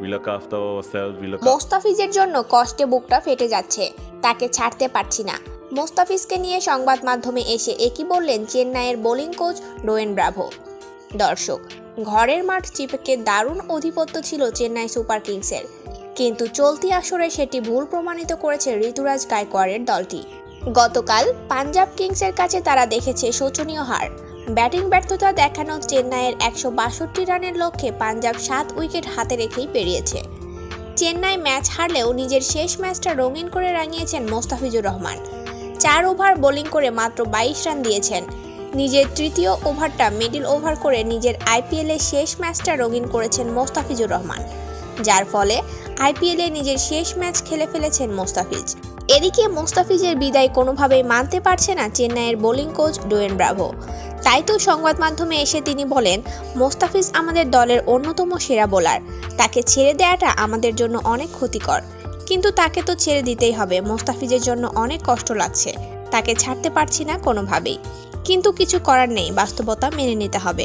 We look after ourselves. মোস্তাফিজের জন্য কষ্টে বুকটা ফেটে যাচ্ছে, তাকে ছাড়তে পারছি না। মোস্তাফিজকে নিয়ে সংবাদ মাধ্যমে এসে একই বললেন চেন্নাইয়ের বোলিং কোচ ডোয়েন ব্রাভো। দর্শক, ঘরের মাঠ চিপকে দারুণ আধিপত্য ছিল চেন্নাই সুপার কিংসের, কিন্তু চলতি আসরে সেটি ভুল প্রমাণিত করেছে ঋতুরাজ গায়কোয়াড়ের দলটি। গতকাল পাঞ্জাব কিংসের কাছে তারা দেখেছে শোচনীয় হার। ব্যাটিং ব্যর্থতা দেখানো চেন্নাইয়ের 162 রানের লক্ষ্যে পাঞ্জাব 7 উইকেট হাতে রেখেই পেরিয়েছে। চেন্নাই ম্যাচ হারলেও নিজের শেষ ম্যাচটা রঙিন করে রাঙিয়েছেন মোস্তাফিজুর রহমান। 4 ওভার বোলিং করে মাত্র 22 রান দিয়েছেন। নিজের তৃতীয় ওভারটা মিডল ওভার করে নিজের আইপিএলের শেষ ম্যাচটা রঙিন করেছেন মোস্তাফিজুর রহমান, যার ফলে আইপিএলে নিজের শেষ ম্যাচ খেলে ফেলেছেন মোস্তাফিজ। এদিকে মোস্তাফিজের বিদায় কোনোভাবেই মানতে পারছে না চেন্নাইয়ের বোলিং কোচ ডোয়েন ব্রাভো। তাই তো সংবাদ মাধ্যমে এসে তিনি বলেন, মোস্তাফিজ আমাদের দলের অন্যতম সেরা বোলার, তাকে ছেড়ে দেওয়াটা আমাদের জন্য অনেক ক্ষতিকর, কিন্তু তাকে তো ছেড়ে দিতেই হবে। মোস্তাফিজের জন্য অনেক কষ্ট লাগছে, তাকে ছাড়তে পারছি না কোনোভাবেই, কিন্তু কিছু করার নেই, বাস্তবতা মেনে নিতে হবে।